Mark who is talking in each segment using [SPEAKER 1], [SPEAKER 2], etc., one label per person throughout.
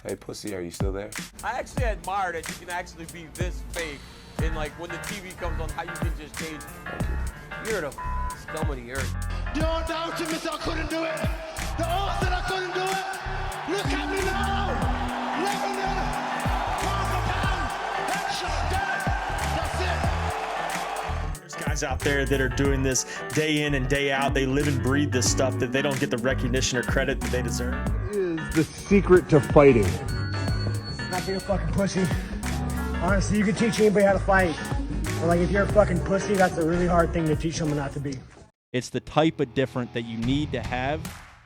[SPEAKER 1] Hey, pussy, are you still there?
[SPEAKER 2] I actually admire that you can actually be this fake, and like when the TV comes on, how you can just change. You're the scum of the earth.
[SPEAKER 3] Don't doubt me, I couldn't do it. The odds that I couldn't do it. Look at me now. Lebanon, headshot, dead. That's it.
[SPEAKER 4] There's guys out there that are doing this day in and day out. They live and breathe this stuff that they don't get the recognition or credit that they deserve.
[SPEAKER 5] What is the secret to fighting?
[SPEAKER 6] Not being a fucking pussy. Honestly, you can teach anybody how to fight. But like if you're a fucking pussy, that's a really hard thing to teach someone not to be.
[SPEAKER 7] It's the type of different that you need to have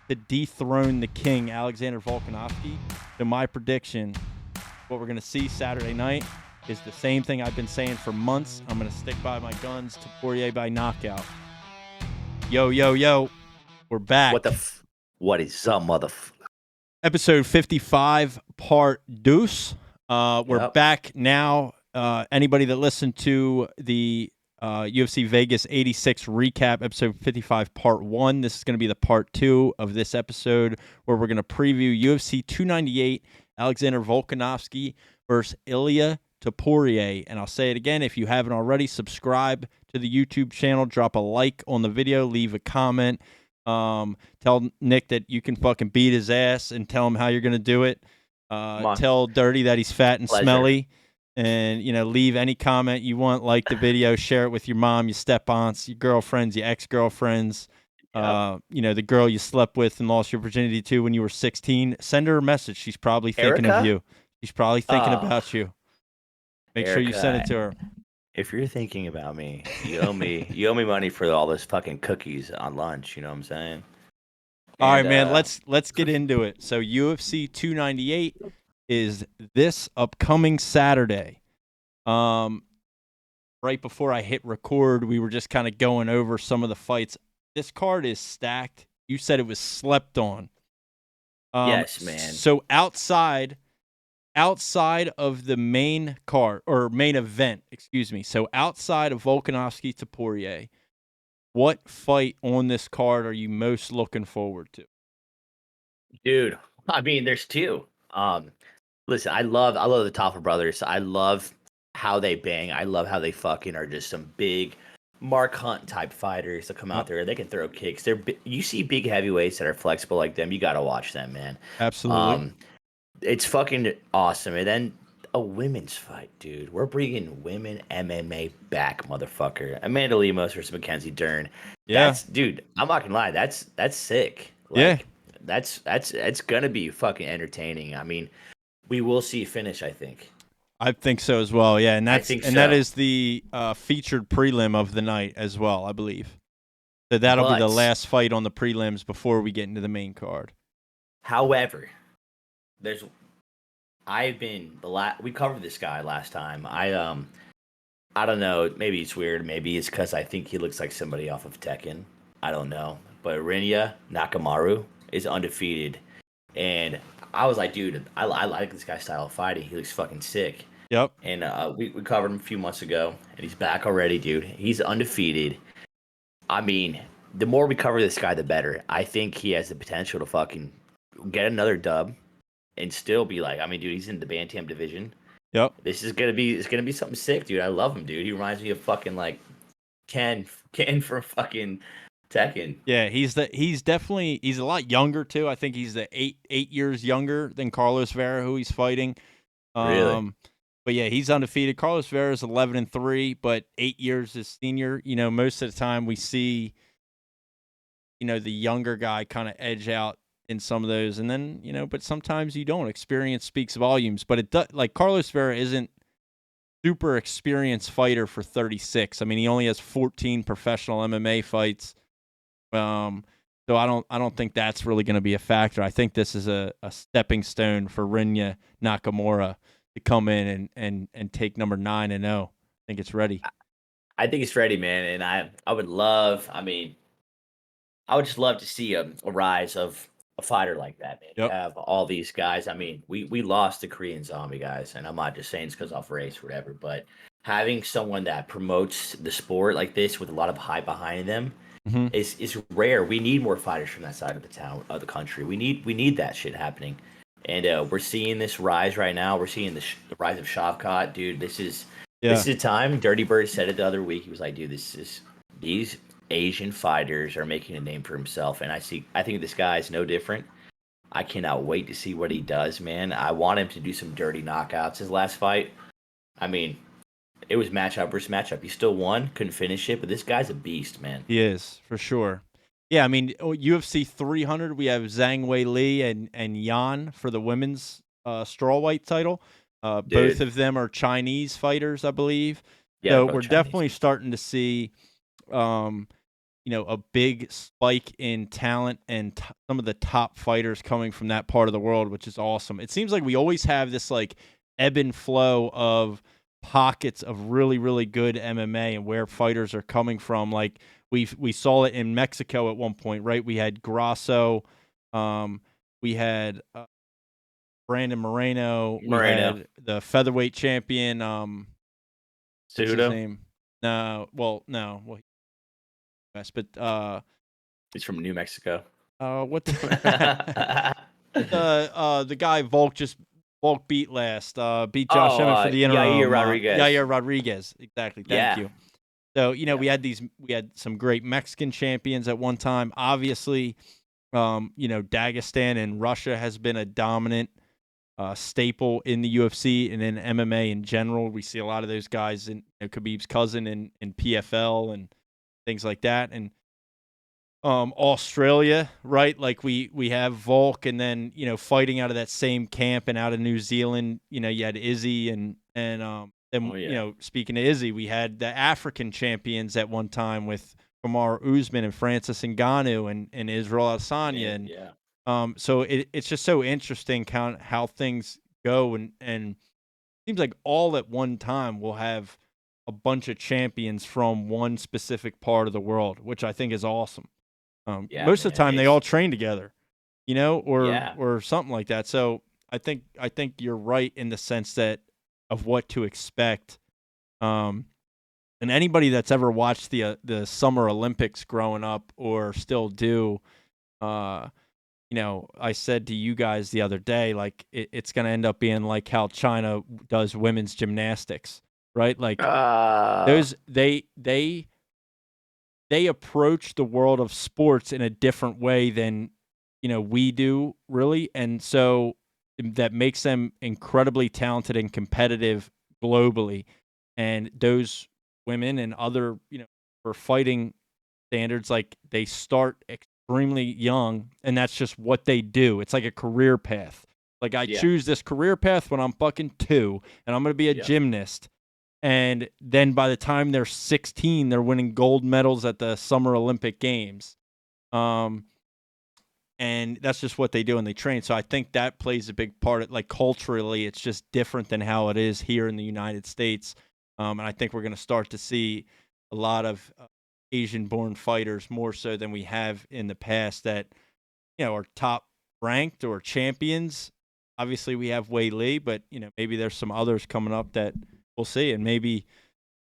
[SPEAKER 7] to dethrone the king, Alexander Volkanovski. So my prediction, what we're going to see Saturday night, is the same thing I've been saying for months. I'm going to stick by my guns. Topuria by knockout. Yo, yo, yo. We're back.
[SPEAKER 8] What is up,
[SPEAKER 7] Episode 55, part deuce. We're back now. Anybody that listened to the UFC Vegas 86 recap, episode 55, part 1, this is going to be the part 2 of this episode where we're going to preview UFC 298, Alexander Volkanovski versus Ilya Topuria. And I'll say it again, if you haven't already, subscribe to the YouTube channel, drop a like on the video, leave a comment. Tell Nick that you can fucking beat his ass and tell him how you're going to do it. Tell Dirty that he's fat and smelly. And, you know, leave any comment you want, like the video, share it with your mom, your step-aunts, your girlfriends, your ex-girlfriends, you know, the girl you slept with and lost your virginity to when you were 16. Send her a message. She's probably thinking of you. She's probably thinking about you. Make sure you send it to her.
[SPEAKER 8] If you're thinking about me, you owe me money for all those fucking cookies on lunch. You know what I'm saying?
[SPEAKER 7] All right, man. Let's get into it. So UFC 298 is this upcoming Saturday. Right before I hit record, we were just kind of going over some of the fights. This card is stacked. You said it was slept on.
[SPEAKER 8] Yes, man.
[SPEAKER 7] So outside of the main card or main event, excuse me. So outside of Volkanovski Topuria, what fight on this card are you most looking forward to?
[SPEAKER 8] Dude, I mean, there's two. Listen, I love the Topper brothers. I love how they bang. I love how they fucking are just some big Mark Hunt type fighters that come out there. They can throw kicks. You see big heavyweights that are flexible like them. You got to watch them, man.
[SPEAKER 7] Absolutely.
[SPEAKER 8] It's fucking awesome. And then a women's fight, dude. We're bringing women MMA back, motherfucker. Amanda Lemos versus Mackenzie Dern.
[SPEAKER 7] Yeah,
[SPEAKER 8] dude. I'm not gonna lie. That's sick. Like, That's gonna be fucking entertaining. I mean, we will see a finish, I think.
[SPEAKER 7] I think so as well. Yeah, and that is the featured prelim of the night as well, I believe. So that'll be the last fight on the prelims before we get into the main card.
[SPEAKER 8] However, we covered this guy last time. I don't know, maybe it's weird, maybe it's because I think he looks like somebody off of Tekken. I don't know. But Rinya Nakamura is undefeated. And I was like, dude, I like this guy's style of fighting. He looks fucking sick.
[SPEAKER 7] Yep.
[SPEAKER 8] And we covered him a few months ago, and he's back already, dude. He's undefeated. I mean, the more we cover this guy, the better. I think he has the potential to fucking get another dub and still be like, I mean, dude, he's in the Bantam division.
[SPEAKER 7] Yep.
[SPEAKER 8] It's gonna be something sick, dude. I love him, dude. He reminds me of fucking like Ken from fucking Tekken.
[SPEAKER 7] Yeah, he's a lot younger too. I think he's eight years younger than Carlos Vera, who he's fighting.
[SPEAKER 8] Really?
[SPEAKER 7] But yeah, he's undefeated. Carlos Vera is 11-3, but 8 years as senior. You know, most of the time we see, you know, the younger guy kind of edge out in some of those, and then, you know, but sometimes you don't. Experience speaks volumes, but it does. Like, Carlos Vera isn't super experienced fighter for 36. I mean, he only has 14 professional MMA fights. So I don't think that's really going to be a factor. I think this is a stepping stone for Rinya Nakamura to come in and take number 9-0. I think it's ready.
[SPEAKER 8] I think it's ready, man. And I would just love to see a rise of a fighter like that, man.
[SPEAKER 7] Yep.
[SPEAKER 8] Have all these guys. I mean, we lost the Korean Zombie guys, and I'm not just saying it's because of race or whatever, but having someone that promotes the sport like this with a lot of hype behind them is rare. We need more fighters from that side of the country. We need that shit happening. And we're seeing this rise right now. We're seeing the rise of Shavkat, dude. This is
[SPEAKER 7] Yeah.
[SPEAKER 8] a time. Dirty Bird said it the other week. He was like, dude, these Asian fighters are making a name for himself, and I think this guy is no different. I cannot wait to see what he does, man. I want him to do some dirty knockouts. His last fight, I mean, it was matchup versus matchup. He still won, couldn't finish it, but this guy's a beast, man.
[SPEAKER 7] He is, for sure. Yeah, I mean, UFC 300, we have Zhang Wei Li and Yan for the women's strawweight title. Both of them are Chinese fighters, I believe.
[SPEAKER 8] Yeah,
[SPEAKER 7] so
[SPEAKER 8] both
[SPEAKER 7] we're
[SPEAKER 8] Chinese.
[SPEAKER 7] definitely starting to see, a big spike in talent and some of the top fighters coming from that part of the world, which is awesome. It seems like we always have this like ebb and flow of pockets of really, really good MMA and where fighters are coming from. Like we saw it in Mexico at one point, right? We had Grasso, we had Brandon Moreno, we had the featherweight champion. What's his name? No, but
[SPEAKER 8] he's from New Mexico.
[SPEAKER 7] What the guy Volk beat last, beat Josh Emmett for the interim. Yair Rodriguez, exactly. Thank you. So we had some great Mexican champions at one time. Obviously, Dagestan and Russia has been a dominant staple in the UFC and in MMA in general. We see a lot of those guys in Khabib's cousin in PFL and things like that. And Australia, right? Like we have Volk, and then fighting out of that same camp and out of New Zealand, you had Izzy and speaking of Izzy, we had the African champions at one time with Kamaru Usman and Francis Ngannou and Israel Adesanya, so it's just so interesting how things go, and it seems like all at one time we'll have a bunch of champions from one specific part of the world, which I think is awesome. Most of the time they all train together, or something like that. So I think you're right in the sense that of what to expect. And anybody that's ever watched the Summer Olympics growing up or still do, I said to you guys the other day, like it's going to end up being like how China does women's gymnastics, right? Like they approach the world of sports in a different way than we do, really, and so that makes them incredibly talented and competitive globally. And those women and other for fighting standards, like they start extremely young, and that's just what they do. It's like a career path. Like I choose this career path when I'm fucking 2, and I'm gonna be a gymnast. And then by the time they're 16, they're winning gold medals at the Summer Olympic Games. And that's just what they do, and they train. So I think that plays a big part. Like culturally, it's just different than how it is here in the United States. And I think we're going to start to see a lot of Asian-born fighters more so than we have in the past that, are top ranked or champions. Obviously, we have Wei Li, but, maybe there's some others coming up that we'll see. And maybe,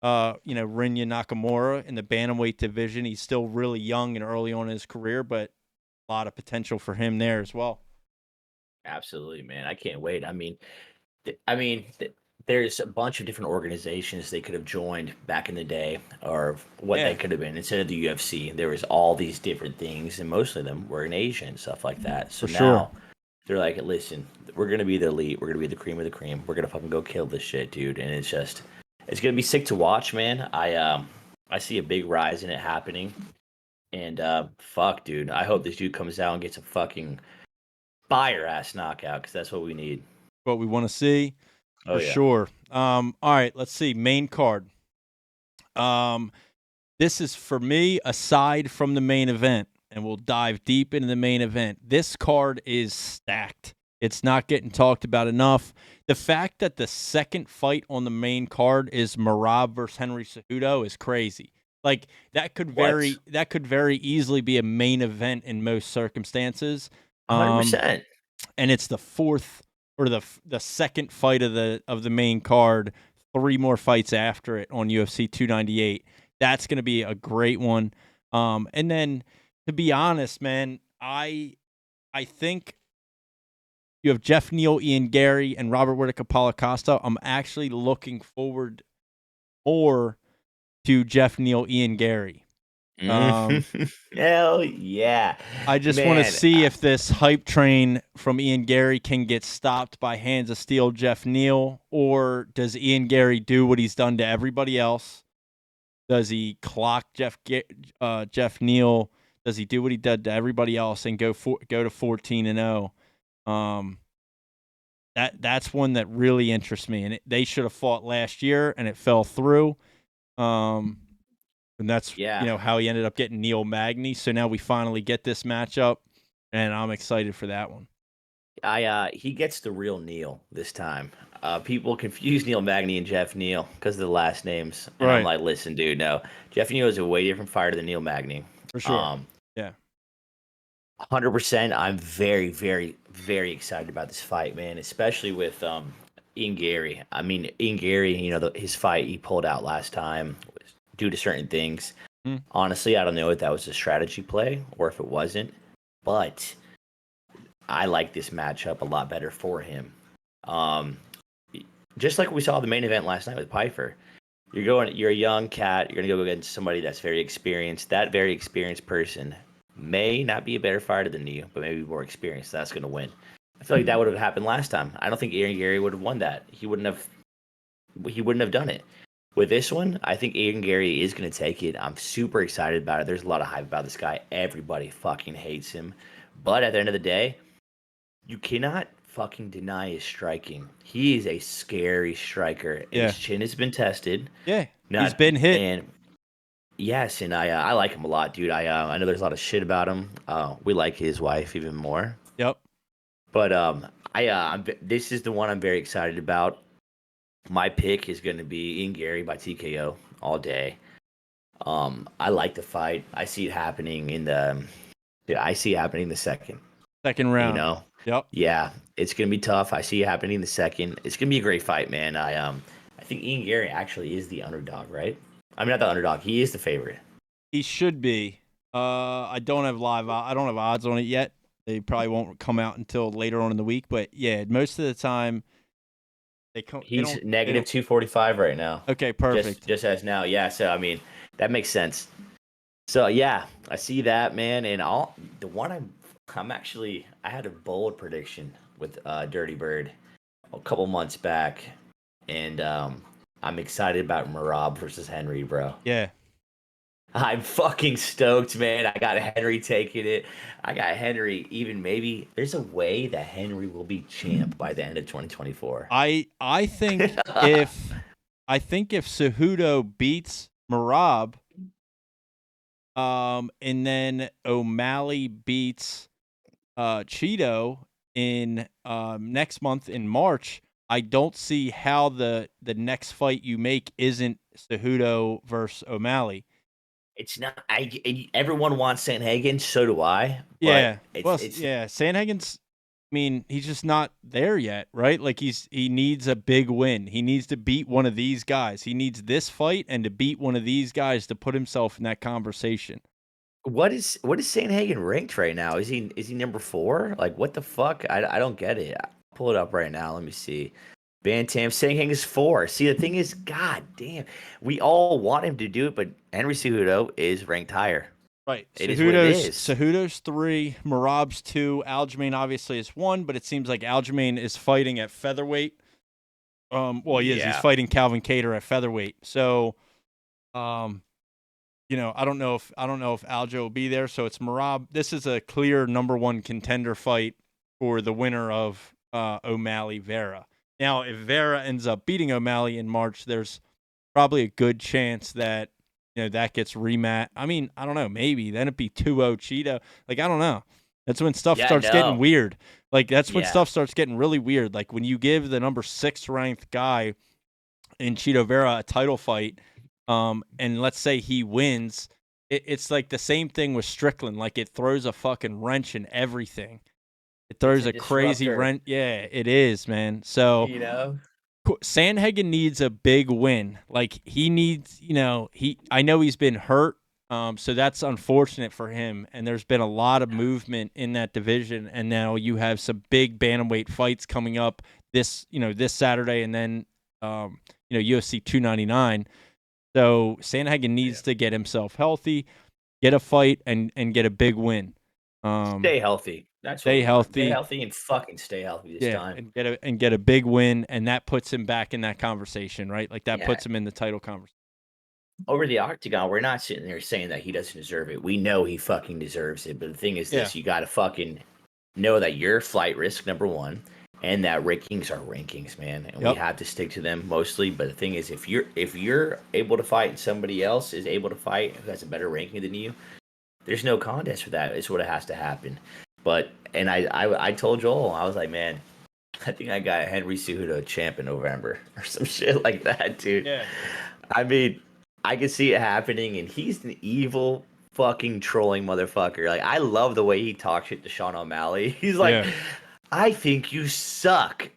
[SPEAKER 7] Rinya Nakamura in the bantamweight division. He's still really young and early on in his career, but a lot of potential for him there as well.
[SPEAKER 8] Absolutely, man. I can't wait. I mean, there's a bunch of different organizations they could have joined back in the day, or what they could have been instead of the UFC. There was all these different things, and most of them were in Asia and stuff like that. So now they're like, listen, we're gonna be the elite. We're gonna be the cream of the cream. We're gonna fucking go kill this shit, dude. And it's gonna be sick to watch, man. I see a big rise in it happening. And fuck, dude. I hope this dude comes out and gets a fucking fire-ass knockout, because that's what we need.
[SPEAKER 7] What we want to see, for sure. All right, let's see. Main card. This is, for me, aside from the main event, and we'll dive deep into the main event. This card is stacked. It's not getting talked about enough. The fact that the second fight on the main card is Merab versus Henry Cejudo is crazy. Like that could very easily be a main event in most circumstances.
[SPEAKER 8] 100%.
[SPEAKER 7] And it's the fourth or the second fight of the main card. 3 more fights after it on UFC 298. That's going to be a great one. And then, to be honest, man, I think you have Jeff Neal, Ian Gary, and Robert Whittaker Paulo Costa. I'm actually looking forward more to Jeff Neal, Ian Gary.
[SPEAKER 8] Hell yeah.
[SPEAKER 7] I just want to see if this hype train from Ian Gary can get stopped by hands of steel Jeff Neal, or does Ian Gary do what he's done to everybody else? Does he clock Jeff Neal? Does he do what he did to everybody else and go to 14-0? That's one that really interests me, and they should have fought last year, and it fell through. And that's how he ended up getting Neil Magny. So now we finally get this matchup, and I'm excited for that one.
[SPEAKER 8] He gets the real Neil this time. People confuse Neil Magny and Jeff Neal because of the last names. And I'm like, listen, dude, no. Jeff Neal is a way different fighter than Neil Magny.
[SPEAKER 7] For sure.
[SPEAKER 8] 100%. I'm very, very, very excited about this fight, man, especially with Ian Gary. I mean, Ian Gary, his fight he pulled out last time was due to certain things. Honestly, I don't know if that was a strategy play or if it wasn't, but I like this matchup a lot better for him. Just like we saw the main event last night with Piper. You're a young cat. You're going to go against somebody that's very experienced. That very experienced person may not be a better fighter than you, but maybe more experienced. That's going to win. I feel like that would have happened last time. I don't think Ian Gary would have won that. He wouldn't have done it. With this one, I think Ian Gary is going to take it. I'm super excited about it. There's a lot of hype about this guy. Everybody fucking hates him. But at the end of the day, you cannot fucking deny his striking. He is a scary striker. His chin has been tested.
[SPEAKER 7] Yeah, he's been hit.
[SPEAKER 8] And yes, and I like him a lot, dude. I know there's a lot of shit about him. We like his wife even more.
[SPEAKER 7] Yep.
[SPEAKER 8] But this is the one I'm very excited about. My pick is going to be Ian Gary by TKO all day. I like the fight. I see it happening in the second
[SPEAKER 7] round. Yep.
[SPEAKER 8] Yeah, it's going to be tough. I see it happening in the second. It's going to be a great fight, man. I think Ian Gary actually is the underdog, right? I mean, not the underdog. He is the favorite.
[SPEAKER 7] He should be. I don't have odds on it yet. They probably won't come out until later on in the week. But yeah, most of the time
[SPEAKER 8] he's negative 245 right now.
[SPEAKER 7] Okay, perfect.
[SPEAKER 8] Just as now, yeah. So I mean, that makes sense. So yeah, I see that, man. And I had a bold prediction with Dirty Bird a couple months back, and I'm excited about Merab versus Henry, bro.
[SPEAKER 7] Yeah.
[SPEAKER 8] I'm fucking stoked, man. I got Henry taking it. I got Henry even maybe. There's a way that Henry will be champ by the end of 2024.
[SPEAKER 7] I think if Cejudo beats Merab, and then O'Malley beats Cheeto in next month in March, I don't see how the next fight you make isn't Cejudo versus O'Malley.
[SPEAKER 8] It's not. Everyone wants Sandhagen, so do I.
[SPEAKER 7] Yeah. Sandhagen's. I mean, he's just not there yet, right? Like he needs a big win. He needs to beat one of these guys. He needs this fight and to beat one of these guys to put himself in that conversation.
[SPEAKER 8] What is Sandhagen ranked right now? Is he number 4? Like what the fuck? I don't get it. I'll pull it up right now. Let me see. Bantam Sandhagen is 4. See, the thing is, god damn, we all want him to do it, but Henry Cejudo is ranked higher.
[SPEAKER 7] Right.
[SPEAKER 8] It is what it is.
[SPEAKER 7] Cejudo's 3, Merab's 2, Aljamain obviously is 1, but it seems like Aljamain is fighting at featherweight. He is. He's fighting Calvin Kattar at featherweight. So, I don't know if Aljo will be there. So it's Merab. This is a clear number 1 contender fight for the winner of O'Malley Vera. Now, if Vera ends up beating O'Malley in March, there's probably a good chance that that gets rematched. I mean, I don't know. Maybe then it'd be 2-0 Cheeto. Like I don't know. That's when stuff starts getting weird. Like that's when stuff starts getting really weird. Like when you give the number 6 ranked guy in Cheeto Vera a title fight, and let's say he wins, it's like the same thing with Strickland. Like it throws a fucking wrench in everything. It throws a crazy wrench. Yeah, it is, man. So Sandhagen needs a big win. Like he needs, I know he's been hurt. So that's unfortunate for him. And there's been a lot of movement in that division. And now you have some big bantamweight fights coming up this Saturday, and then UFC 299. So Sandhagen needs to get himself healthy, get a fight, and get a big win.
[SPEAKER 8] Stay healthy. That's
[SPEAKER 7] stay healthy.
[SPEAKER 8] Stay healthy and fucking stay healthy this time.
[SPEAKER 7] And get a big win, and that puts him back in that conversation, right? Like that puts him in the title conversation.
[SPEAKER 8] Over the Octagon, we're not sitting there saying that he doesn't deserve it. We know he fucking deserves it. But the thing is this, you got to fucking know that you're flight risk, number one, and that rankings are rankings, man. And we have to stick to them mostly. But the thing is, if you're able to fight and somebody else is able to fight who has a better ranking than you, there's no contest for that. It's what it has to happen. But, and I told Joel, I was like, man, I think I got Henry Cejudo champ in November or some shit like that, dude. Yeah. I mean, I can see it happening, and he's an evil fucking trolling motherfucker. Like, I love the way he talks shit to Sean O'Malley. He's like, I think you suck.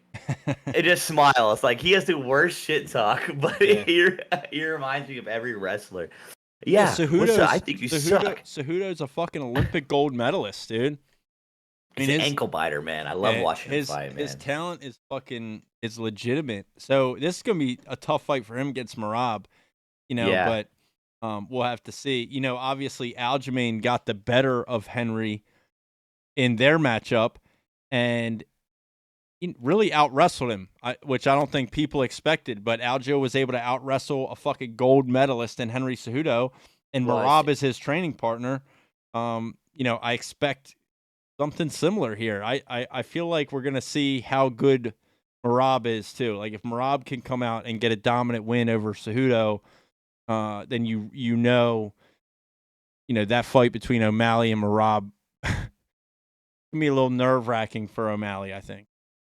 [SPEAKER 8] It just smiles. Like, he has the worst shit talk, but he reminds me of every wrestler. Yeah, I think you suck.
[SPEAKER 7] Cejudo's a fucking Olympic gold medalist, dude.
[SPEAKER 8] I mean, he's an ankle biter, man. I love watching him fight, man.
[SPEAKER 7] His talent is legitimate. So this is gonna be a tough fight for him against Merab, but we'll have to see. Obviously Aljamain got the better of Henry in their matchup, and he really out-wrestled him, which I don't think people expected. But Aljo was able to out-wrestle a fucking gold medalist in Henry Cejudo, and Merab is his training partner. I expect something similar here. I feel like we're going to see how good Merab is, too. Like, if Merab can come out and get a dominant win over Cejudo, then that fight between O'Malley and Merab can be a little nerve-wracking for O'Malley, I think.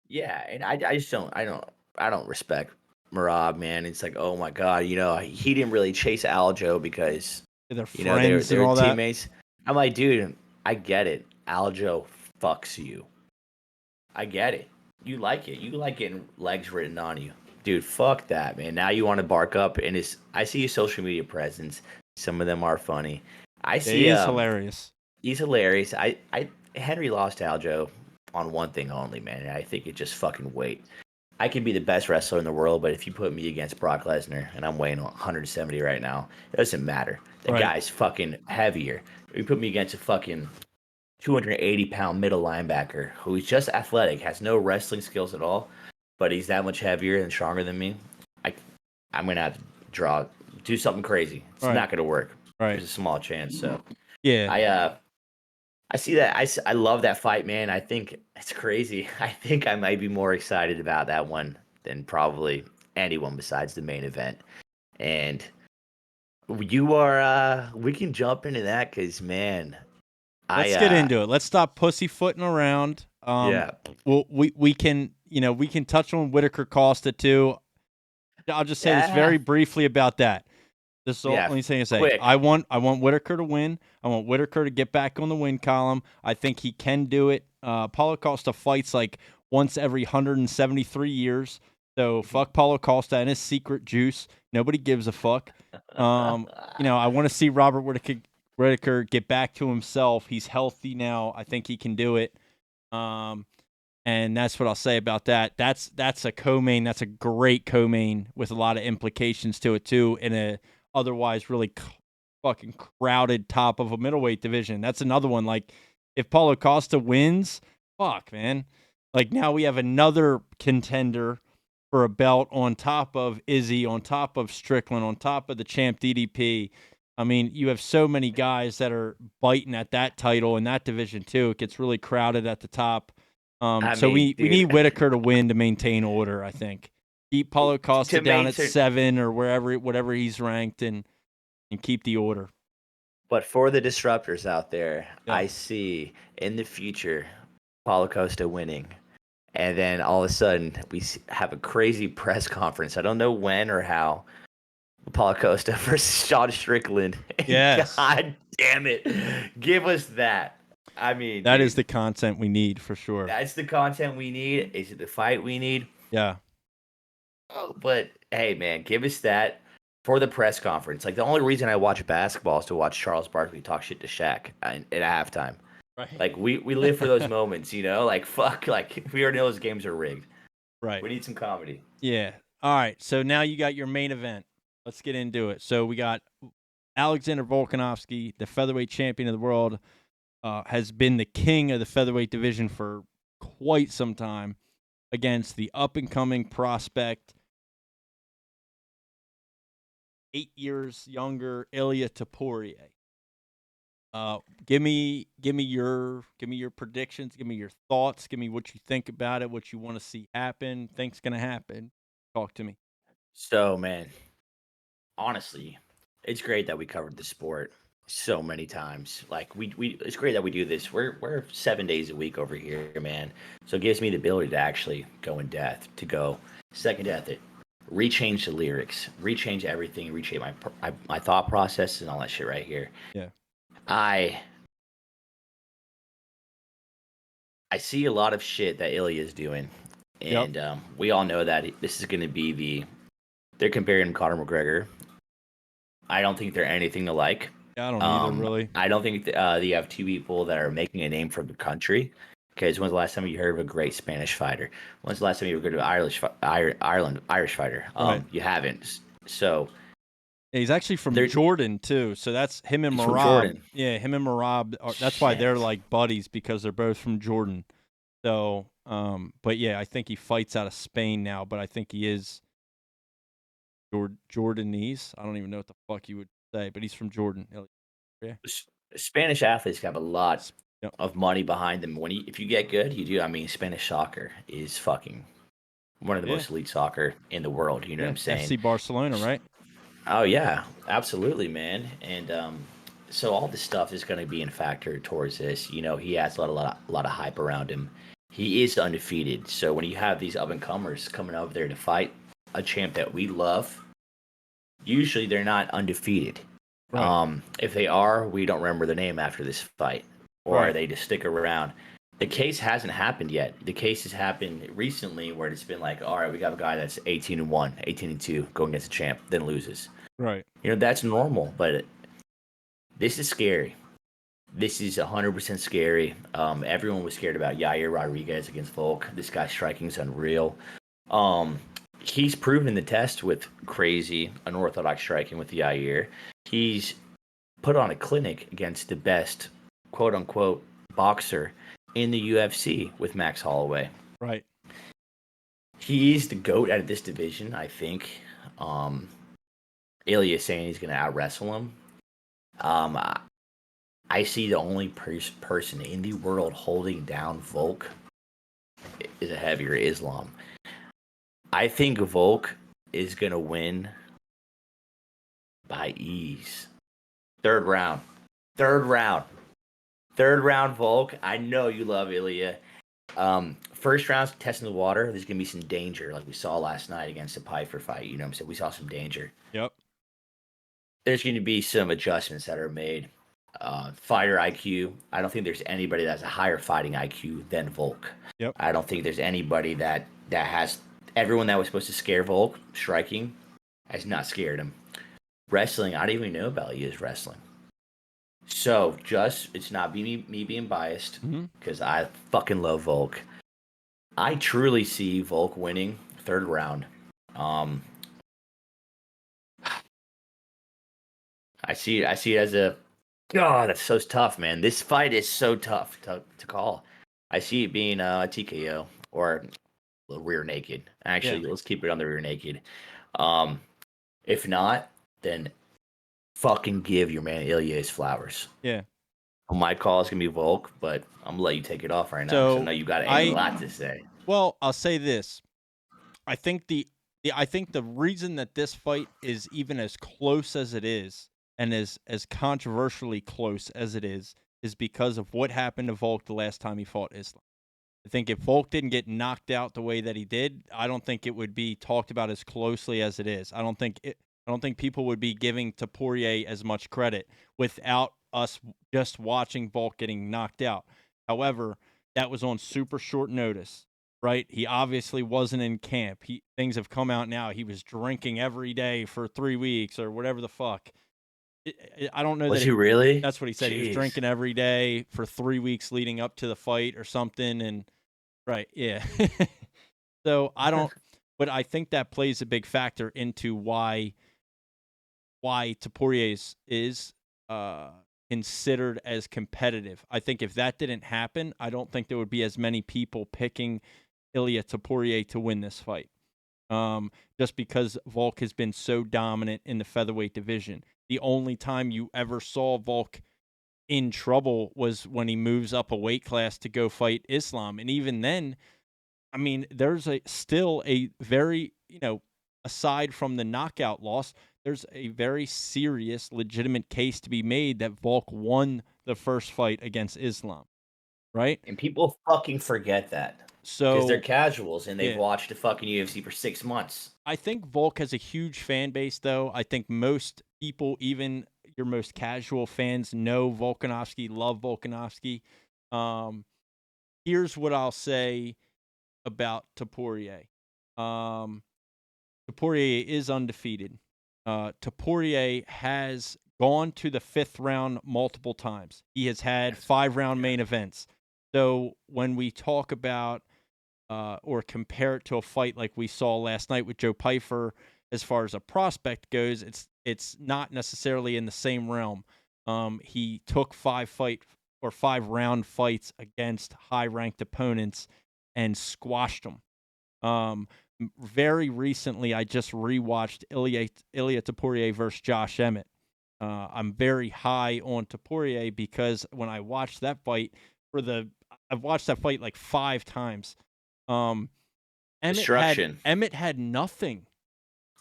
[SPEAKER 8] Yeah, and I just don't respect Merab, man. It's like, oh my god, he didn't really chase Aljo because
[SPEAKER 7] they're friends they were
[SPEAKER 8] teammates. I'm like, dude, I get it. Aljo fucks you. I get it. You like it. You like getting legs written on you. Dude, fuck that, man. Now you want to bark up, and I see his social media presence. Some of them are funny. He's
[SPEAKER 7] hilarious.
[SPEAKER 8] He's hilarious. Henry lost to Aljo on one thing only, man. And I think it just fucking wait. I can be the best wrestler in the world, but if you put me against Brock Lesnar, and I'm weighing 170 right now, it doesn't matter. The guy's fucking heavier. If you put me against a fucking 280-pound middle linebacker who's just athletic, has no wrestling skills at all, but he's that much heavier and stronger than me, I'm going to have to do something crazy. It's not going to work. There's a small chance. So,
[SPEAKER 7] yeah.
[SPEAKER 8] I see that. I love that fight, man. I think it's crazy. I think I might be more excited about that one than probably anyone besides the main event. And we can jump into that because, man,
[SPEAKER 7] let's get into it. Let's stop pussyfooting around. We can touch on Whitaker Costa too. I'll just say this very briefly about that. This is the only thing I say. Quick. I want Whitaker to win. I want Whitaker to get back on the win column. I think he can do it. Paulo Costa fights like once every 173 years. So fuck Paulo Costa and his secret juice. Nobody gives a fuck. I want to see Robert Whitaker get back to himself. He's healthy now. I think he can do it. And that's what I'll say about that. That's a co-main. That's a great co-main with a lot of implications to it too, in a otherwise really fucking crowded top of a middleweight division. That's another one. Like, if Paulo Costa wins, fuck, man. Like, now we have another contender for a belt on top of Izzy, on top of Strickland, on top of the champ DDP. I mean, you have so many guys that are biting at that title in that division too. It gets really crowded at the top. We need Whitaker to win to maintain order, I think. Keep Paulo Costa down at 7 or whatever he's ranked, and keep the order.
[SPEAKER 8] But for the disruptors out there, I see in the future Paulo Costa winning, and then all of a sudden we have a crazy press conference. I don't know when or how. Paulo Costa versus Sean Strickland.
[SPEAKER 7] Yes.
[SPEAKER 8] God damn it. Give us that. I mean,
[SPEAKER 7] that is the content we need for sure.
[SPEAKER 8] That's the content we need. Is it the fight we need?
[SPEAKER 7] Yeah.
[SPEAKER 8] Oh, but hey, man, give us that. for the press conference. Like the only reason I watch basketball is to watch Charles Barkley talk shit to Shaq at halftime.
[SPEAKER 7] Right.
[SPEAKER 8] Like we live for those moments, you know. Like fuck, like we already know those games are rigged.
[SPEAKER 7] Right.
[SPEAKER 8] We need some comedy.
[SPEAKER 7] Yeah. All right. So now you got your main event. Let's get into it. So we got Alexander Volkanovski, the featherweight champion of the world, has been the king of the featherweight division for quite some time, against the up-and-coming prospect, 8 years younger, Ilia Topuria. Give me your predictions. Give me your thoughts. Give me what you think about it. What you want to see happen. Think's gonna happen. Talk to me.
[SPEAKER 8] So man, honestly, it's great that we covered the sport so many times. Like we it's great that we do this. We're 7 days a week over here, man. So it gives me the ability to actually go in depth, to go second depth it, rechange the lyrics, rechange everything, rechange my thought process and all that shit right here.
[SPEAKER 7] Yeah.
[SPEAKER 8] I see a lot of shit that Ilya is doing, and we all know that this is going to be they're comparing him to Conor McGregor. I don't think they're anything alike.
[SPEAKER 7] Yeah, I don't either, really.
[SPEAKER 8] I don't think you have two people that are making a name for the country. Because when's the last time you heard of a great Spanish fighter? When's the last time you were good to an Irish fighter?
[SPEAKER 7] Right.
[SPEAKER 8] You haven't. So
[SPEAKER 7] yeah, he's actually from Jordan too. So that's him and Marab. Yeah, him and Marab. That's why they're like buddies, because they're both from Jordan. So, but yeah, I think he fights out of Spain now. But I think he is Jordanese. I don't even know what the fuck you would say, but he's from Jordan. Yeah.
[SPEAKER 8] Spanish athletes have a lot of money behind them. If you get good, you do. I mean, Spanish soccer is fucking one of the most elite soccer in the world. You know what I'm saying?
[SPEAKER 7] FC Barcelona, right?
[SPEAKER 8] Oh yeah, absolutely, man. And so all this stuff is going to be in factor towards this. You know, he has a lot of hype around him. He is undefeated. So when you have these up and comers coming over there to fight a champ that we love, usually they're not undefeated. Right. If they are, we don't remember the name after this fight, or they just stick around. The case hasn't happened yet. The case has happened recently where it's been like, all right, we got a guy that's 18-1, 18-2, going against a champ, then loses.
[SPEAKER 7] Right.
[SPEAKER 8] You know, that's normal, but this is scary. This is 100% scary. Everyone was scared about Yair Rodriguez against Volk. This guy's striking is unreal. He's proven the test with crazy, unorthodox striking with Yair. He's put on a clinic against the best, quote-unquote, boxer in the UFC with Max Holloway.
[SPEAKER 7] Right.
[SPEAKER 8] He's the GOAT out of this division, I think. Ilya is saying he's going to out-wrestle him. I see the only person in the world holding down Volk is a heavier Islam. I think Volk is going to win by ease. Third round, Volk. I know you love Ilya. First round's testing the water. There's going to be some danger, like we saw last night against the Piper fight. You know what I'm saying? We saw some danger.
[SPEAKER 7] Yep.
[SPEAKER 8] There's going to be some adjustments that are made. Fighter IQ. I don't think there's anybody that has a higher fighting IQ than Volk.
[SPEAKER 7] Yep.
[SPEAKER 8] I don't think there's anybody that has... Everyone that was supposed to scare Volk, striking, has not scared him. Wrestling, I don't even know about his wrestling. So, it's not me being biased, because I fucking love Volk. I truly see Volk winning third round. I see it as a... God, that's so tough, man. This fight is so tough to call. I see it being a TKO or a rear naked. Actually, let's keep it on the rear naked. If not, then fucking give your man Ilya his flowers.
[SPEAKER 7] Yeah.
[SPEAKER 8] My call is going to be Volk, but I'm going to let you take it off right now, because I know you got a lot to say.
[SPEAKER 7] Well, I'll say this. I think the reason that this fight is even as close as it is, and as controversially close as it is because of what happened to Volk the last time he fought Islam. I think if Volk didn't get knocked out the way that he did, I don't think it would be talked about as closely as it is. I don't think people would be giving Topuria as much credit without us just watching Volk getting knocked out. However, that was on super short notice. right? He obviously wasn't in camp. Things have come out now. He was drinking every day for 3 weeks or whatever the fuck. I don't know.
[SPEAKER 8] Was he really?
[SPEAKER 7] That's what he said.
[SPEAKER 8] Jeez.
[SPEAKER 7] He was drinking every day for 3 weeks leading up to the fight or something. And right, yeah. So I don't, but I think that plays a big factor into why Topuria is considered as competitive. I think if that didn't happen, I don't think there would be as many people picking Ilia Topuria to win this fight. Just because Volk has been so dominant in the featherweight division. The only time you ever saw Volk in trouble was when he moves up a weight class to go fight Islam. And even then, I mean, there's still a very, aside from the knockout loss, there's a very serious, legitimate case to be made that Volk won the first fight against Islam, right?
[SPEAKER 8] And people fucking forget that.
[SPEAKER 7] So
[SPEAKER 8] because they're casuals and they've
[SPEAKER 7] yeah.
[SPEAKER 8] watched the fucking UFC for 6 months.
[SPEAKER 7] I think Volk has a huge fan base, though. I think most people, even your most casual fans, know Volkanovski, love Volkanovski. Here's what I'll say about Topuria. Topuria is undefeated. Topuria has gone to the 5th round multiple times. He has had 5-round main events. So when we talk about or compare it to a fight like we saw last night with Joe Pyfer, as far as a prospect goes, it's not necessarily in the same realm. He took 5-round fights against high-ranked opponents and squashed them. Very recently, I just rewatched Ilia Topuria versus Josh Emmett. I'm very high on Topuria because when I watched that fight, I've watched that fight like 5 times. Emmett had nothing.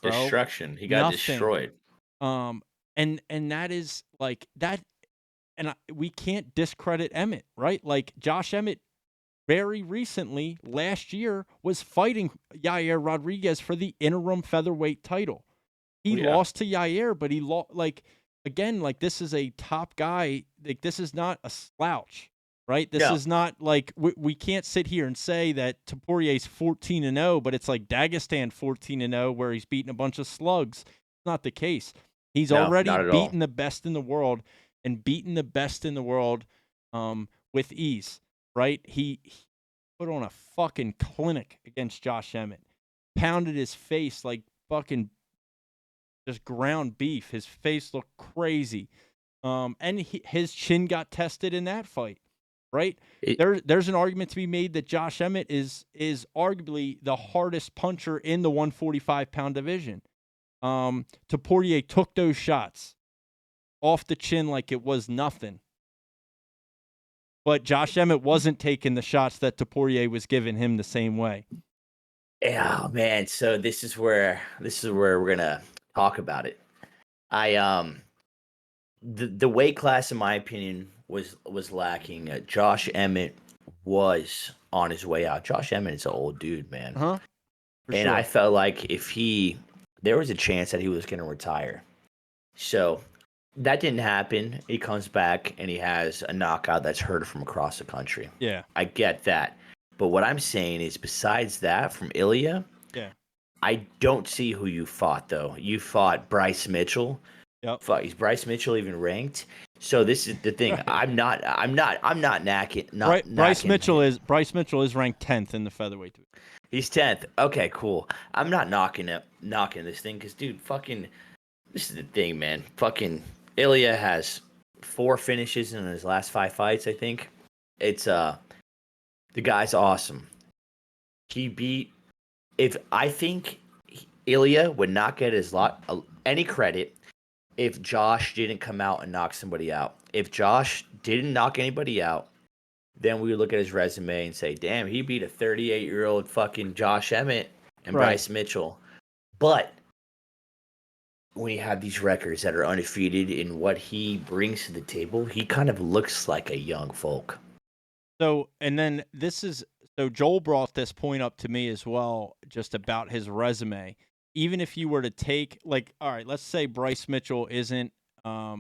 [SPEAKER 7] Bro.
[SPEAKER 8] Destruction. He got destroyed.
[SPEAKER 7] And that is like that. And we can't discredit Emmett, right? Like Josh Emmett very recently, last year, was fighting Yair Rodriguez for the interim featherweight title. He lost to Yair, but he lost, this is a top guy. Like, this is not a slouch, right? This is not like, we can't sit here and say that Topuria's 14-0, but it's like Dagestan 14-0 where he's beating a bunch of slugs. It's not the case. He's already beaten the best in the world and beaten the best in the world with ease. Right? He put on a fucking clinic against Josh Emmett. Pounded his face like fucking just ground beef. His face looked crazy. And his chin got tested in that fight. Right? There's an argument to be made that Josh Emmett is arguably the hardest puncher in the 145-pound division. Topuria took those shots off the chin like it was nothing. But Josh Emmett wasn't taking the shots that Topuria was giving him the same way.
[SPEAKER 8] Yeah, man. So this is where we're gonna talk about it. The weight class, in my opinion, was lacking. Josh Emmett was on his way out. Josh Emmett is an old dude, man. And sure. I felt like there was a chance that he was gonna retire. So that didn't happen. He comes back and he has a knockout that's heard from across the country.
[SPEAKER 7] Yeah.
[SPEAKER 8] I get that. But what I'm saying is, besides that, from Ilia, I don't see who you fought, though. You fought Bryce Mitchell.
[SPEAKER 7] Yep.
[SPEAKER 8] Is Bryce Mitchell even ranked? So this is the thing. Right. I'm not knocking.
[SPEAKER 7] Bryce Mitchell is ranked 10th in the featherweight.
[SPEAKER 8] He's 10th. Okay, cool. I'm not knocking this thing because, dude, fucking, this is the thing, man. Fucking Ilia has 4 finishes in his last 5 fights, I think. It's the guy's awesome. I think Ilia would not get any credit if Josh didn't come out and knock somebody out. If Josh didn't knock anybody out, then we would look at his resume and say, damn, he beat a 38-year-old fucking Josh Emmett and Bryce Mitchell. But when you have these records that are undefeated in what he brings to the table, he kind of looks like a young Volk.
[SPEAKER 7] So Joel brought this point up to me as well, just about his resume. Even if you were to take, all right, let's say Bryce Mitchell isn't a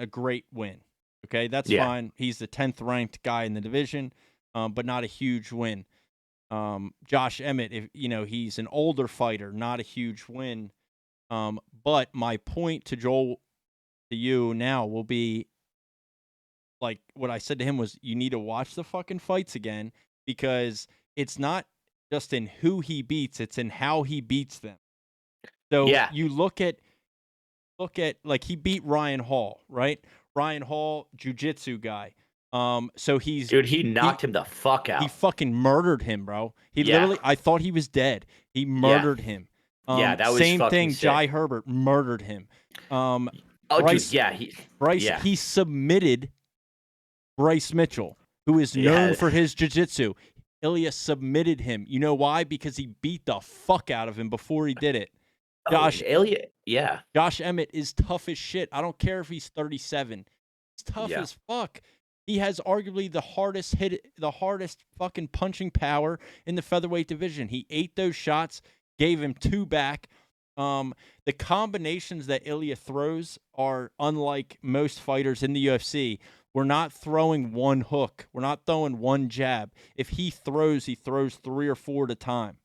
[SPEAKER 7] great win. Okay, that's fine. He's the 10th ranked guy in the division. but not a huge win. Josh Emmett, if he's an older fighter, not a huge win. But my point to Joel, to you now, will be like what I said to him was, you need to watch the fucking fights again, because it's not just in who he beats, it's in how he beats them. So you look at like, he beat Ryan Hall, right? Ryan Hall, jiu-jitsu guy. So he
[SPEAKER 8] knocked him the fuck out.
[SPEAKER 7] He fucking murdered him, bro. He literally, I thought he was dead. He murdered him.
[SPEAKER 8] That was
[SPEAKER 7] same
[SPEAKER 8] fucking
[SPEAKER 7] thing.
[SPEAKER 8] sick.
[SPEAKER 7] Jai Herbert murdered him.
[SPEAKER 8] Bryce,
[SPEAKER 7] he submitted Bryce Mitchell, who is known for his jiu-jitsu. Ilya submitted him. You know why? Because he beat the fuck out of him before he did it. Josh Emmett is tough as shit. I don't care if he's 37. He's tough as fuck. He has arguably the hardest fucking punching power in the featherweight division. He ate those shots, gave him 2 back. The combinations that Ilya throws are unlike most fighters in the UFC. We're not throwing one hook. We're not throwing one jab. If he throws 3 or 4 at a time.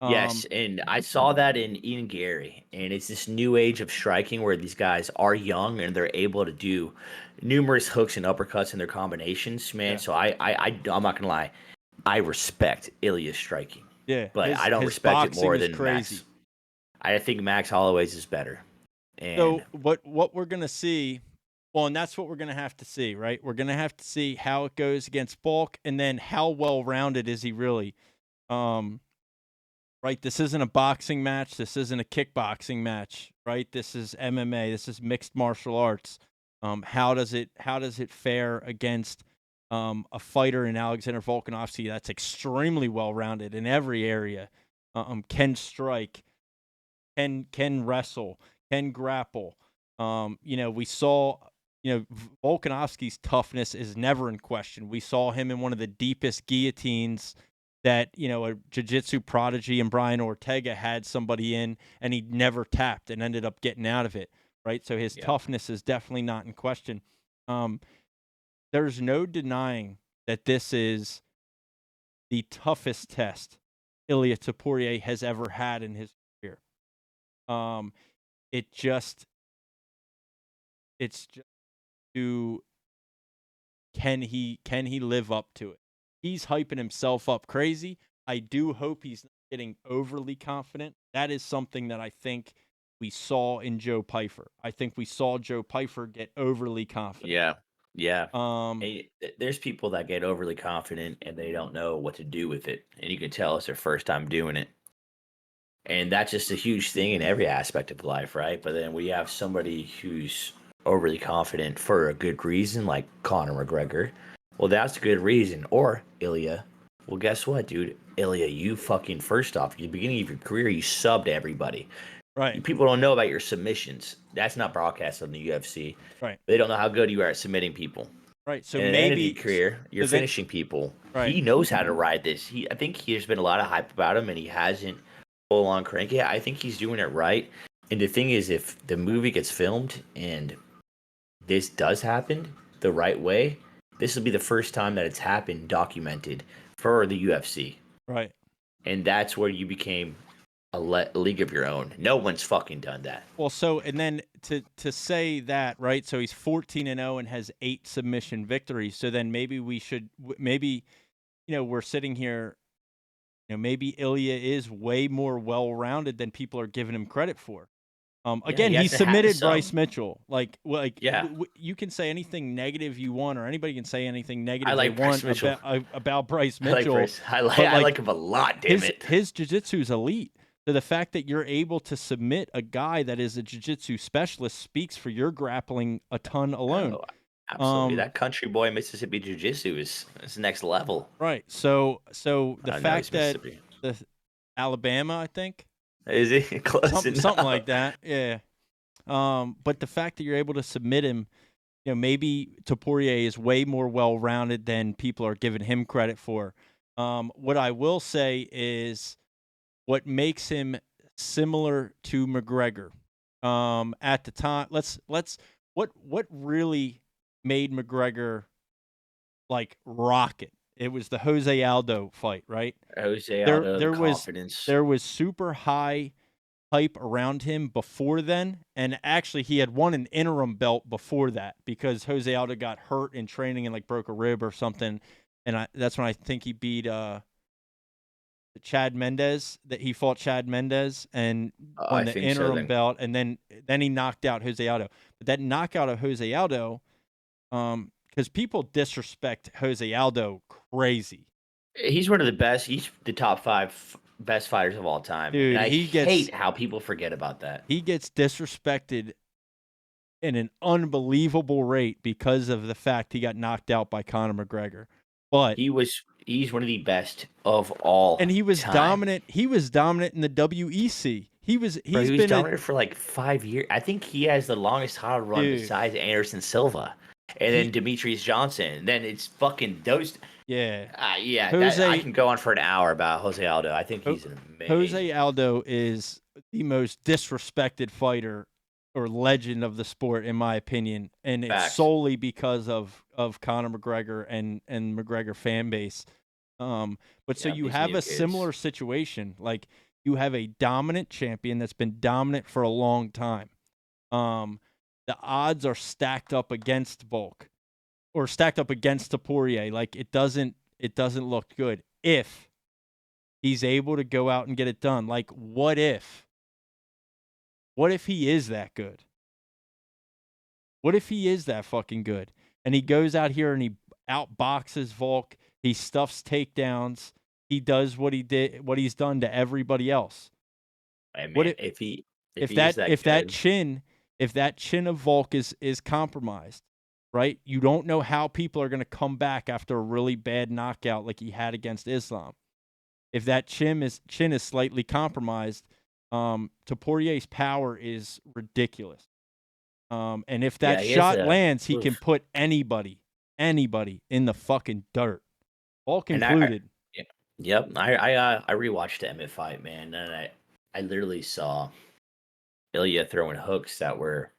[SPEAKER 8] Yes, and I saw that in Ian Gary, and it's this new age of striking where these guys are young and they're able to do numerous hooks and uppercuts in their combinations, man. Yeah. So I'm not gonna lie, I respect Ilya's striking.
[SPEAKER 7] Yeah,
[SPEAKER 8] but I don't respect it more than crazy. Max. I think Max Holloway's is better. And
[SPEAKER 7] so what we're gonna see, well, and that's what we're gonna have to see, right? We're gonna have to see how it goes against Volk, and then how well rounded is he really. Right, this isn't a boxing match. This isn't a kickboxing match, right? This is MMA. This is mixed martial arts. How does it fare against a fighter in Alexander Volkanovski that's extremely well-rounded in every area? Can strike, can wrestle, can grapple. We saw, Volkanovski's toughness is never in question. We saw him in one of the deepest guillotines that, a jiu-jitsu prodigy and Brian Ortega had somebody in, and he never tapped and ended up getting out of it, right? So his toughness is definitely not in question. There's no denying that this is the toughest test Ilia Topuria has ever had in his career. It's just can he live up to it? He's hyping himself up crazy. I do hope he's not getting overly confident. That is something that I think we saw in Joe Pyfer. I think we saw Joe Pyfer get overly confident.
[SPEAKER 8] Yeah. Hey, there's people that get overly confident and they don't know what to do with it. And you can tell it's their first time doing it. And that's just a huge thing in every aspect of life, right? But then we have somebody who's overly confident for a good reason, like Conor McGregor. Well, that's a good reason. Or Ilya. Well, guess what, dude? Ilya, you fucking, first off, at the beginning of your career, you subbed everybody.
[SPEAKER 7] Right.
[SPEAKER 8] People don't know about your submissions. That's not broadcast on the UFC.
[SPEAKER 7] Right.
[SPEAKER 8] They don't know how good you are at submitting people.
[SPEAKER 7] Right. So
[SPEAKER 8] and
[SPEAKER 7] maybe
[SPEAKER 8] at the end of your career, you're finishing people.
[SPEAKER 7] Right.
[SPEAKER 8] He knows how to ride this. I think there's been a lot of hype about him, and he hasn't full on crank it. I think he's doing it right. And the thing is, if the movie gets filmed and this does happen the right way, this will be the first time that it's happened documented for the UFC.
[SPEAKER 7] Right.
[SPEAKER 8] And that's where you became a league of your own. No one's fucking done that.
[SPEAKER 7] Well, so, and then to say that, right? So he's 14-0 and has 8 submission victories. So then maybe we're sitting here, maybe Ilya is way more well-rounded than people are giving him credit for. Again, he submitted Bryce Mitchell. You can say anything negative you want, or anybody can say anything negative they want about Bryce Mitchell.
[SPEAKER 8] I like him a lot, damn it.
[SPEAKER 7] His jiu-jitsu is elite. So the fact that you're able to submit a guy that is a jiu-jitsu specialist speaks for your grappling a ton alone.
[SPEAKER 8] Oh, absolutely. That country boy Mississippi jiu-jitsu is next level.
[SPEAKER 7] Right. So the fact that the Alabama, I think.
[SPEAKER 8] Is he close
[SPEAKER 7] something like that? Yeah. But the fact that you're able to submit him, maybe Topuria is way more well-rounded than people are giving him credit for. What I will say is, what makes him similar to McGregor at the time? What really made McGregor like rocket It was the Jose Aldo fight, right?
[SPEAKER 8] Jose Aldo,
[SPEAKER 7] There
[SPEAKER 8] the confidence.
[SPEAKER 7] there was super high hype around him before then, and actually he had won an interim belt before that because Jose Aldo got hurt in training and like broke a rib or something, and that's when I think he beat Chad Mendez. That he fought Chad Mendez and won
[SPEAKER 8] I
[SPEAKER 7] the
[SPEAKER 8] think so.
[SPEAKER 7] interim belt, and then he knocked out Jose Aldo. But that knockout of Jose Aldo, because people disrespect Jose Aldo crazy.
[SPEAKER 8] He's one of the best. He's the top 5 best fighters of all time.
[SPEAKER 7] Dude,
[SPEAKER 8] and I
[SPEAKER 7] he
[SPEAKER 8] hate how people forget about that.
[SPEAKER 7] He gets disrespected in an unbelievable rate because of the fact he got knocked out by Conor McGregor. But
[SPEAKER 8] he's one of the best of all.
[SPEAKER 7] And he was
[SPEAKER 8] time.
[SPEAKER 7] dominant. He was dominant in the WEC. He was
[SPEAKER 8] dominant for like 5 years. I think he has the longest title run besides Anderson Silva. And then Demetrius Johnson. And then it's fucking those.
[SPEAKER 7] Yeah.
[SPEAKER 8] I can go on for an hour about Jose Aldo. I think he's an amazing.
[SPEAKER 7] Jose Aldo is the most disrespected fighter or legend of the sport, in my opinion. And it's solely because of Conor McGregor and McGregor fan base. But so you have a similar situation. Like, you have a dominant champion that's been dominant for a long time. The odds are stacked up against Volk or stacked up against Topuria. Like, it doesn't look good if he's able to go out and get it done. Like, what if he is that good? What if he is that fucking good? And he goes out here and he outboxes Volk. He stuffs takedowns. He does what he's done to everybody else.
[SPEAKER 8] I mean, if
[SPEAKER 7] that chin of Volk is compromised, right? You don't know how people are going to come back after a really bad knockout like he had against Islam. If that chin is slightly compromised, Topuria's power is ridiculous. And if that shot lands, he can put anybody in the fucking dirt, Volk included.
[SPEAKER 8] Yep, I rewatched the Emmett fight, man, and I literally saw Ilya throwing hooks that were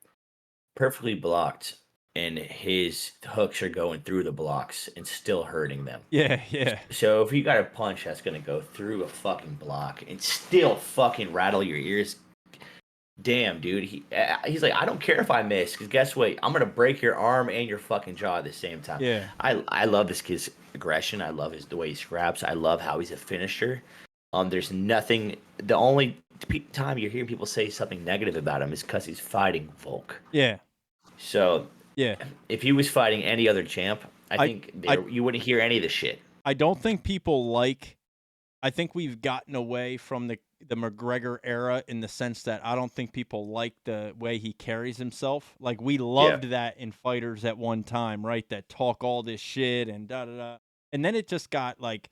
[SPEAKER 8] perfectly blocked, and his hooks are going through the blocks and still hurting them.
[SPEAKER 7] Yeah.
[SPEAKER 8] So if you got a punch that's gonna go through a fucking block and still fucking rattle your ears, damn, dude. He's like, I don't care if I miss, because guess what? I'm gonna break your arm and your fucking jaw at the same time.
[SPEAKER 7] Yeah.
[SPEAKER 8] I love this kid's aggression. I love the way he scraps. I love how he's a finisher. There's nothing. The only time you're hearing people say something negative about him is because he's fighting Volk.
[SPEAKER 7] Yeah.
[SPEAKER 8] So
[SPEAKER 7] yeah,
[SPEAKER 8] if he was fighting any other champ, I think you wouldn't hear any of this shit.
[SPEAKER 7] I don't think people I think we've gotten away from the McGregor era in the sense that I don't think people like the way he carries himself. Like, we loved that in fighters at one time, right? That talk all this shit and da-da-da. And then it just got, like,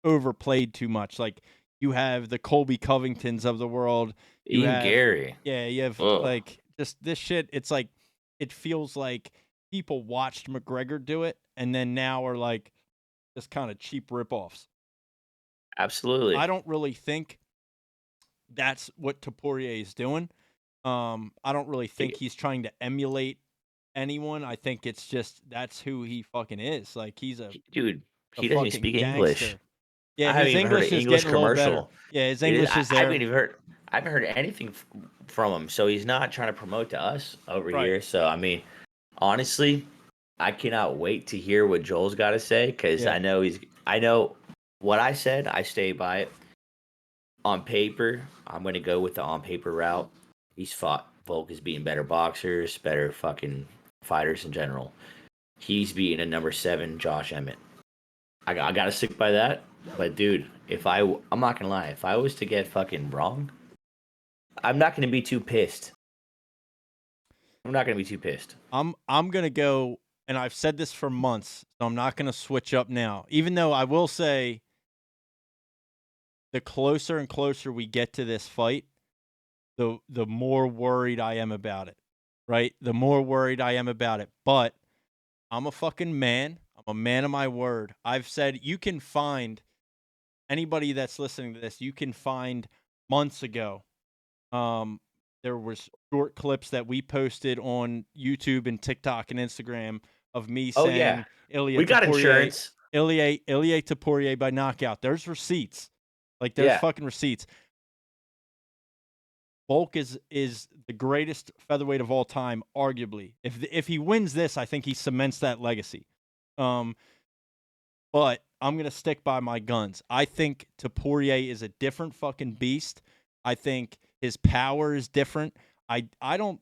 [SPEAKER 7] overplayed too much. Like, you have the Colby Covingtons of the world.
[SPEAKER 8] Gary.
[SPEAKER 7] Yeah, you have, like, just this shit. It's like, it feels like people watched McGregor do it and then now are, like, just kind of cheap ripoffs.
[SPEAKER 8] Absolutely.
[SPEAKER 7] I don't really think that's what Topuria is doing. I don't really think he's trying to emulate anyone. I think it's just that's who he fucking is. Like, he's
[SPEAKER 8] dude. He doesn't even speak English.
[SPEAKER 7] Yeah, his English is getting a little better. Yeah, his English is there.
[SPEAKER 8] I haven't heard anything from him, so he's not trying to promote to us over here. So I mean, honestly, I cannot wait to hear what Joel's got to say, because I know what I said. I stay by it. On paper, I'm going to go with the on-paper route. He's fought. Volk is beating better boxers, better fucking fighters in general. He's beating a number 7 Josh Emmett. I got to stick by that. But, dude, I'm not going to lie. If I was to get fucking wrong, I'm not going to be too pissed. I'm
[SPEAKER 7] going to go, and I've said this for months, so I'm not going to switch up now. Even though I will say, the closer and closer we get to this fight, the more worried I am about it, right? The more worried I am about it. But I'm a fucking man. I'm a man of my word. I've said you can find anybody that's listening to this, you can find months ago. There was short clips that we posted on YouTube and TikTok and Instagram of me saying, Ilya
[SPEAKER 8] we got
[SPEAKER 7] Topuria,
[SPEAKER 8] insurance.
[SPEAKER 7] Ilie Topuria by knockout. There's receipts. Like, there's fucking receipts. Volk is the greatest featherweight of all time, arguably. If he wins this, I think he cements that legacy. But I'm gonna stick by my guns. I think Topuria is a different fucking beast. I think his power is different. I don't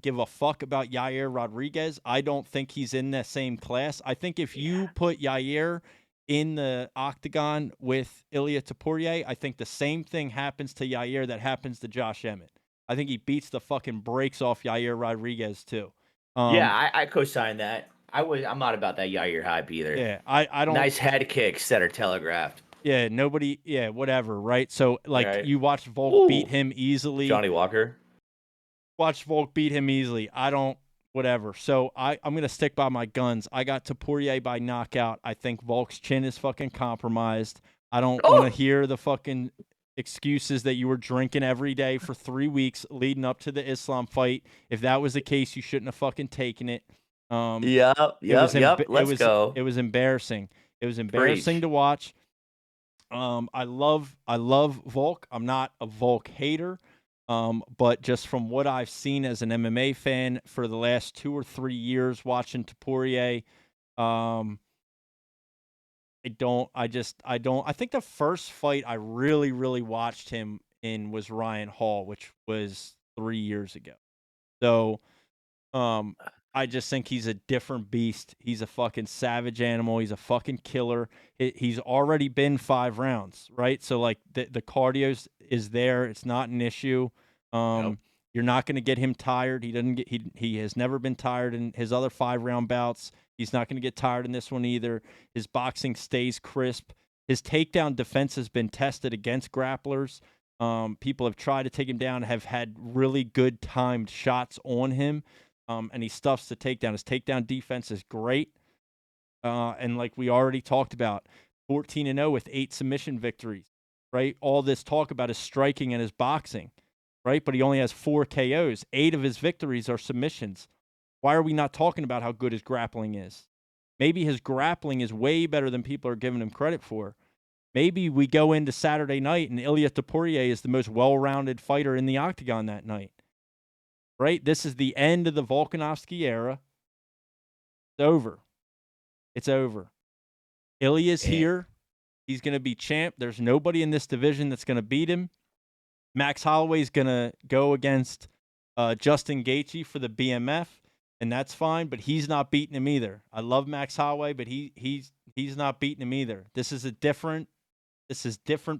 [SPEAKER 7] give a fuck about Yair Rodriguez. I don't think he's in that same class. I think if you put Yair in the octagon with Ilia Topuria, I think the same thing happens to Yair that happens to Josh Emmett. I think he beats the fucking brakes off Yair Rodriguez too.
[SPEAKER 8] I co-sign that. I'm not about that Yair hype either.
[SPEAKER 7] Yeah, I don't.
[SPEAKER 8] Nice head kicks that are telegraphed.
[SPEAKER 7] Yeah, nobody. Yeah, whatever. Right. So like,
[SPEAKER 8] Right.
[SPEAKER 7] you watch Volk beat him easily.
[SPEAKER 8] Johnny Walker.
[SPEAKER 7] Watch Volk beat him easily. I don't. Whatever. So I'm gonna stick by my guns. I got Topuria by knockout. I think Volk's chin is fucking compromised. I don't want to hear the fucking excuses that you were drinking every day for 3 weeks leading up to the Islam fight. If that was the case, you shouldn't have fucking taken it.
[SPEAKER 8] Yep. Let's go.
[SPEAKER 7] It was embarrassing. It was embarrassing to watch. I love Volk. I'm not a Volk hater. But just from what I've seen as an MMA fan for the last 2 or 3 years watching Topuria, I think the first fight I really watched him in was Ryan Hall, which was 3 years ago. So, I just think he's a different beast. He's a fucking savage animal. He's a fucking killer. He's already been 5 rounds, right? So like the cardio is there. It's not an issue. You're not going to get him tired. He has never been tired in his other 5-round bouts. He's not going to get tired in this one either. His boxing stays crisp. His takedown defense has been tested against grapplers. People have tried to take him down, have had really good timed shots on him. And he stuffs the takedown. His takedown defense is great. And like we already talked about, 14-0 with 8 submission victories, right? All this talk about his striking and his boxing, right? But he only has 4 KOs. 8 of his victories are submissions. Why are we not talking about how good his grappling is? Maybe his grappling is way better than people are giving him credit for. Maybe we go into Saturday night and Ilia Topuria is the most well-rounded fighter in the octagon that night. Right? This is the end of the Volkanovski era. It's over. It's over. Ilya's here. He's going to be champ. There's nobody in this division that's going to beat him. Max Holloway's going to go against Justin Gaethje for the BMF, and that's fine, but he's not beating him either. I love Max Holloway, but he's not beating him either. This is different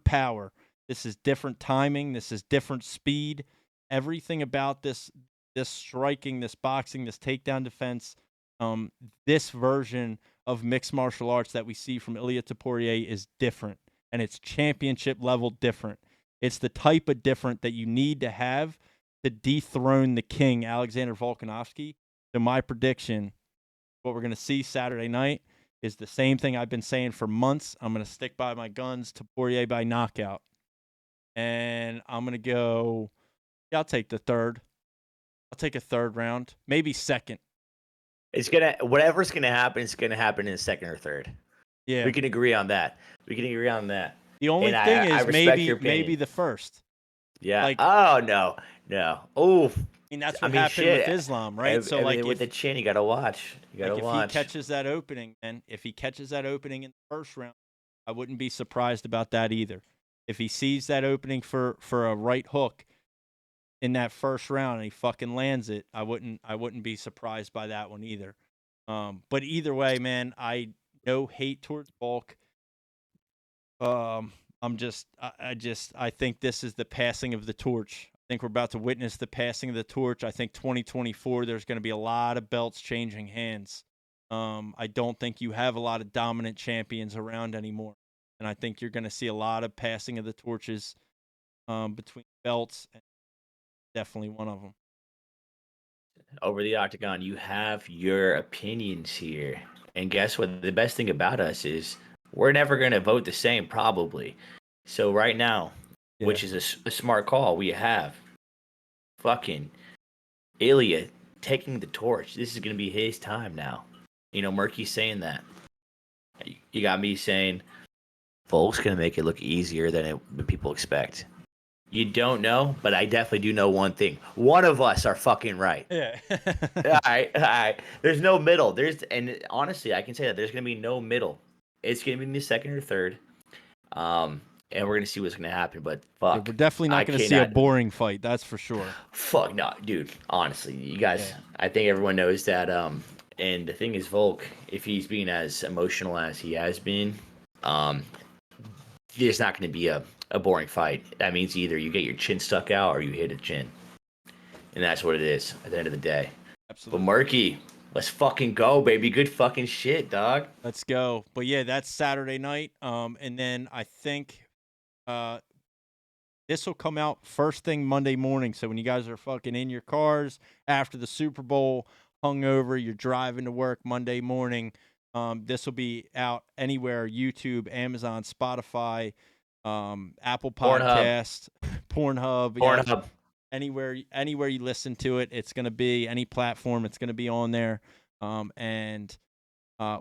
[SPEAKER 7] power. This is different timing. This is different speed. Everything about this striking, this boxing, this takedown defense, this version of mixed martial arts that we see from Ilia Topuria is different, and it's championship level different. It's the type of different that you need to have to dethrone the king, Alexander Volkanovski. So my prediction, what we're going to see Saturday night, is the same thing I've been saying for months. I'm going to stick by my guns, Topuria by knockout. And I'm going to go... Yeah, I'll take the third. I'll take a third round, maybe second.
[SPEAKER 8] Whatever's gonna happen, it's gonna happen in the second or third.
[SPEAKER 7] Yeah,
[SPEAKER 8] we can agree on that.
[SPEAKER 7] The only thing is maybe the first.
[SPEAKER 8] Yeah.
[SPEAKER 7] Like,
[SPEAKER 8] oh no. Oh.
[SPEAKER 7] I mean, that's what happened with Islam, right?
[SPEAKER 8] So like with the chin, you gotta watch. If
[SPEAKER 7] he catches that opening, and if he catches that opening in the first round, I wouldn't be surprised about that either. If he sees that opening for a right hook in that first round and he fucking lands it, I wouldn't be surprised by that one either. But either way, man, no hate towards Volk. I think this is the passing of the torch. I think we're about to witness the passing of the torch. I think 2024, there's going to be a lot of belts changing hands. I don't think you have a lot of dominant champions around anymore. And I think you're going to see a lot of passing of the torches between belts, and definitely one of them.
[SPEAKER 8] Over the Octagon, you have your opinions here. And guess what? The best thing about us is we're never going to vote the same, probably. So right now, which is a smart call, we have fucking Ilia taking the torch. This is going to be his time now. Murky's saying that. You got me saying Volk's gonna make it look easier than people expect. You don't know, but I definitely do know one thing. One of us are fucking right.
[SPEAKER 7] Yeah.
[SPEAKER 8] All right, all right. There's no middle. And honestly, I can say that there's gonna be no middle. It's gonna be in the second or third. And we're gonna see what's gonna happen. But
[SPEAKER 7] Yeah,
[SPEAKER 8] fuck,
[SPEAKER 7] we're definitely not
[SPEAKER 8] I
[SPEAKER 7] going to see a
[SPEAKER 8] cannot.
[SPEAKER 7] boring fight. That's for sure.
[SPEAKER 8] Fuck no, dude. Honestly, you guys.
[SPEAKER 7] Yeah.
[SPEAKER 8] I think everyone knows that. And the thing is, Volk, if he's being as emotional as he has been, there's not going to be a boring fight. That means either you get your chin stuck out or you hit a chin, and that's what it is at the end of the day.
[SPEAKER 7] Absolutely.
[SPEAKER 8] But Murky, let's fucking go, baby. Good fucking shit, dog.
[SPEAKER 7] Let's go. But yeah, that's Saturday night. And then I think this will come out first thing Monday morning. So when you guys are fucking in your cars after the Super Bowl, hungover, you're driving to work Monday morning, this will be out anywhere: YouTube, Amazon, Spotify, Apple Podcast, Pornhub.
[SPEAKER 8] Pornhub.
[SPEAKER 7] Yeah, anywhere you listen to it, it's going to be any platform. It's going to be on there. And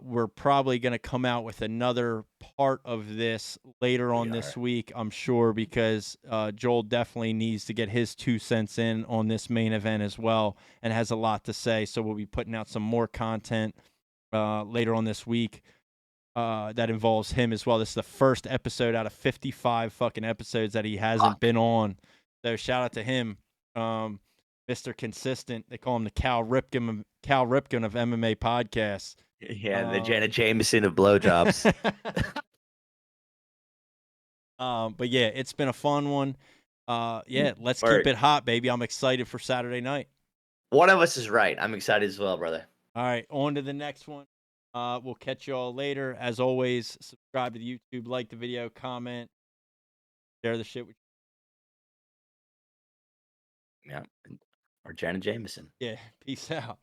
[SPEAKER 7] we're probably going to come out with another part of this later on this week, I'm sure, because Joel definitely needs to get his 2 cents in on this main event as well and has a lot to say. So we'll be putting out some more content later on this week that involves him as well. This is the first episode out of 55 fucking episodes that he hasn't been on. So shout out to him. Mr. Consistent. They call him the Cal Ripken of MMA podcasts.
[SPEAKER 8] Yeah, the Janet Jameson of blowjobs.
[SPEAKER 7] But yeah, it's been a fun one. Yeah, let's keep it hot, baby. I'm excited for Saturday night.
[SPEAKER 8] One of us is right. I'm excited as well, brother.
[SPEAKER 7] All right, on to the next one. We'll catch you all later. As always, subscribe to the YouTube, like the video, comment, share the shit with
[SPEAKER 8] Yeah. Or Janet Jameson.
[SPEAKER 7] Yeah, peace out.